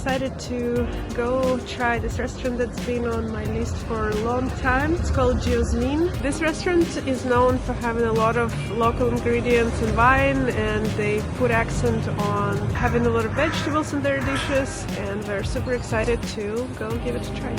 decided to go try this restaurant that's been on my list for a long time. It's called Geosmine. This restaurant is known for having a lot of local ingredients and wine, and they put accent on having a lot of vegetables in their dishes, and we're super excited to go give it a try.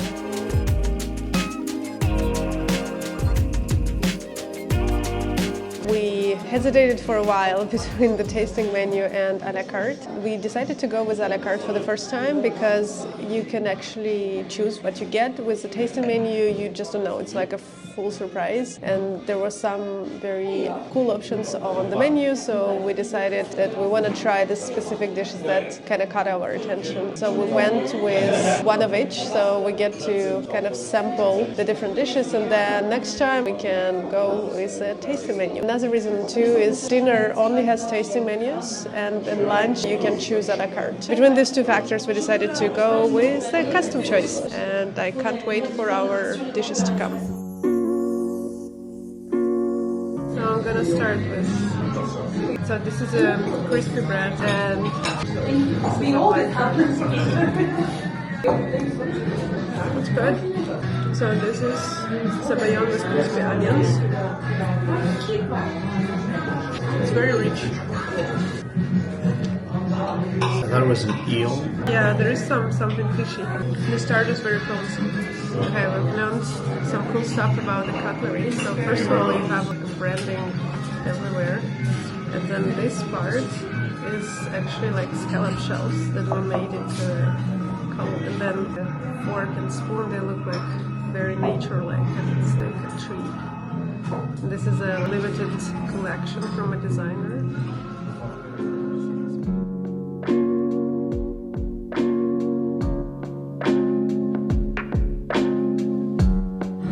We hesitated for a while between the tasting menu and a la carte. We decided to go with a la carte for the first time because you can actually choose what you get. With the tasting menu, you just don't know. It's like a full surprise. And there were some very cool options on the menu, so we decided that we want to try the specific dishes that kind of caught our attention. So we went with one of each, so we get to kind of sample the different dishes, and then next time we can go with a tasting menu. Another reason too is dinner only has tasting menus, and in lunch you can choose a la carte. Between these two factors we decided to go with a custom choice, and I can't wait for our dishes to come. So I'm gonna start with, so this is a crispy bread and it's good. So this is sabayon with crispy onions. It's very rich. I thought it was an eel. Yeah, there is something fishy. The start is very promising. Okay, we've learned some cool stuff about the cutlery. So first of all, you have like a branding everywhere, and then this part is actually like scallop shells that were made into a color, and then the fork and spoon, they look like very nature-like, and it's like a tree. This is a limited collection from a designer.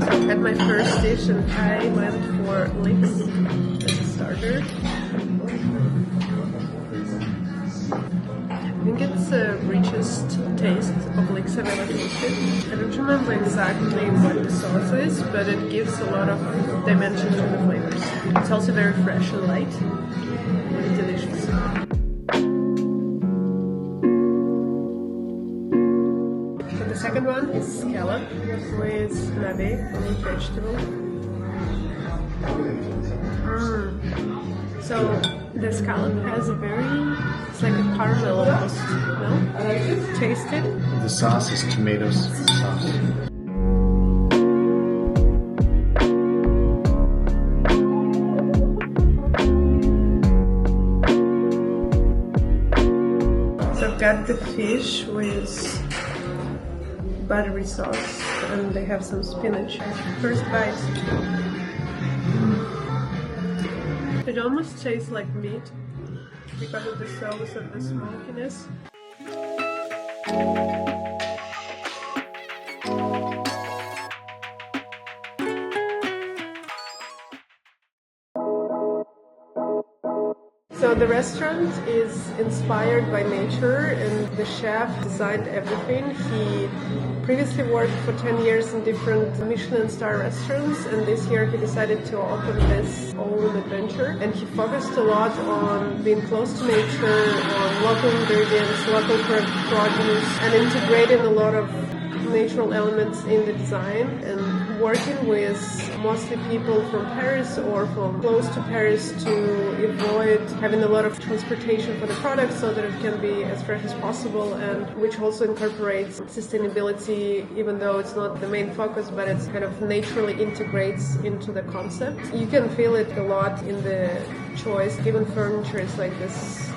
So at my first dish, and I went for lips as a starter. I think it's the richest taste of leeks I've ever tasted. I don't remember exactly what the sauce is, but it gives a lot of dimension to the flavors. It's also very fresh and light. Really delicious. So the second one is scallop with nabe, meat vegetable. So the scallop has a very, it's like a caramel almost, no? Taste it. The sauce is tomato sauce. So I've got the fish with buttery sauce, and they have some spinach. First bite. It almost tastes like meat because of the sauce and the smokiness. So the restaurant is inspired by nature, and the chef designed everything. He previously worked for 10 years in different Michelin Star restaurants, and this year he decided to open this own adventure. And he focused a lot on being close to nature, on local ingredients, local produce, and integrating a lot of natural elements in the design, and working with mostly people from Paris or from close to Paris to avoid having a lot of transportation for the product so that it can be as fresh as possible, and which also incorporates sustainability, even though it's not the main focus, but it's kind of naturally integrates into the concept. You can feel it a lot in the choice. Even furniture is like this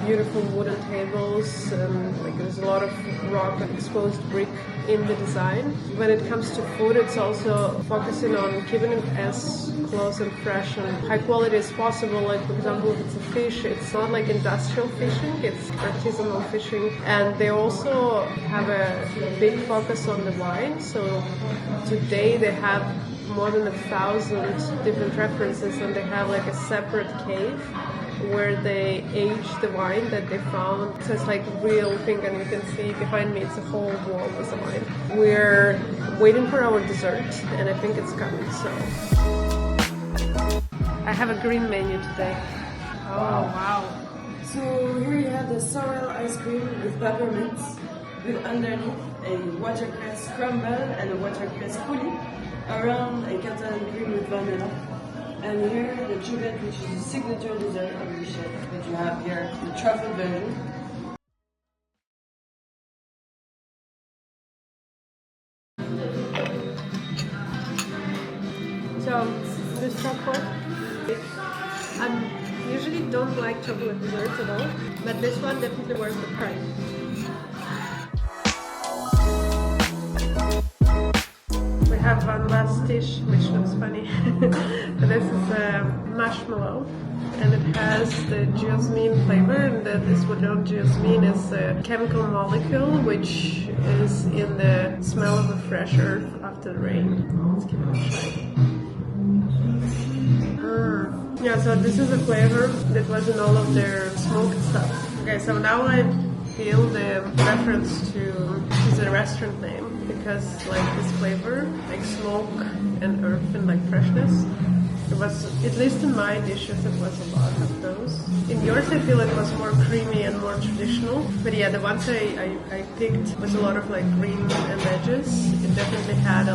beautiful wooden tables, and like there's a lot of rock exposed brick in the design. When it comes to food, it's also focusing on keeping it as close and fresh and high quality as possible. Like for example, if it's a fish, it's not like industrial fishing, it's artisanal fishing. And they also have a big focus on the wine. So today they have more than 1,000 different references, and they have like a separate cave where they age the wine that they found. So it's like a real thing, and you can see behind me it's a whole wall with the wine. We're waiting for our dessert, and I think it's coming, so. I have a green menu today. Oh, wow. So here you have the sorrel ice cream with peppermints. with underneath a watercress crumble and a watercress coulis around a cotton cream with vanilla. And here the chocolate, which is the signature dessert of the chef that you have here, the truffle version. So this chocolate, I usually don't like chocolate desserts at all, but this one definitely worth the price. We have one last dish which looks funny. This is a marshmallow, and it has the geosmine flavor, and this what known geosmine is a chemical molecule which is in the smell of a fresh earth after the rain. Let's give it a try. Yeah, so this is a flavor that was in all of their smoked stuff. Okay, so now I feel the reference to the restaurant name, because like this flavor, like smoke and earth and like freshness, it was, at least in my dishes, it was a lot of those. In yours I feel it was more creamy and more traditional, but yeah, the ones I picked was a lot of like green and veggies. It definitely had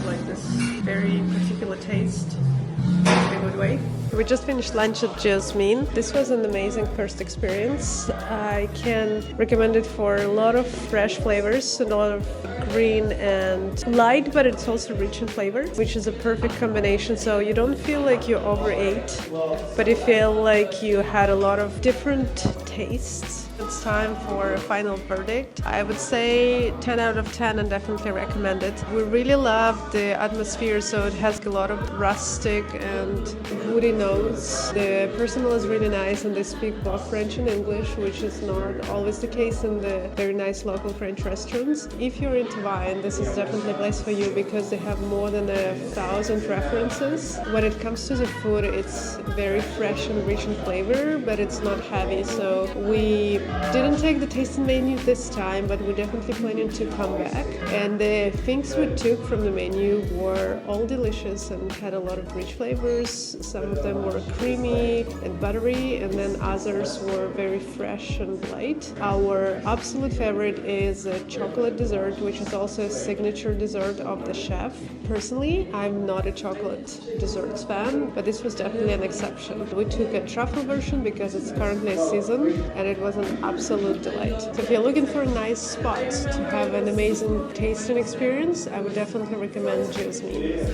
like this very particular taste in a good way. We just finished lunch at Geosmine. This was an amazing first experience. I can recommend it for a lot of fresh flavors and a lot of green and light, but it's also rich in flavor, which is a perfect combination. So you don't feel like you overate, but you feel like you had a lot of different tastes. It's time for a final verdict. I would say 10 out of 10 and definitely recommend it. We really love the atmosphere, so it has a lot of rustic and woody notes. The personnel is really nice and they speak both French and English, which is not always the case in the very nice local French restaurants. If you're into wine, this is definitely a place for you because they have more than 1,000 references. When it comes to the food, it's very fresh and rich in flavor, but it's not heavy. So we didn't take the tasting menu this time, but we're definitely planning to come back. And the things we took from the menu were all delicious and had a lot of rich flavors. Some of them were creamy and buttery, and then others were very fresh and light. Our absolute favorite is a chocolate dessert, which is also a signature dessert of the chef. Personally, I'm not a chocolate desserts fan, but this was definitely an exception. We took a truffle version because it's currently a season, and it was an absolute delight. So if you're looking for a nice spot to have an amazing tasting experience, I would definitely recommend Geosmine.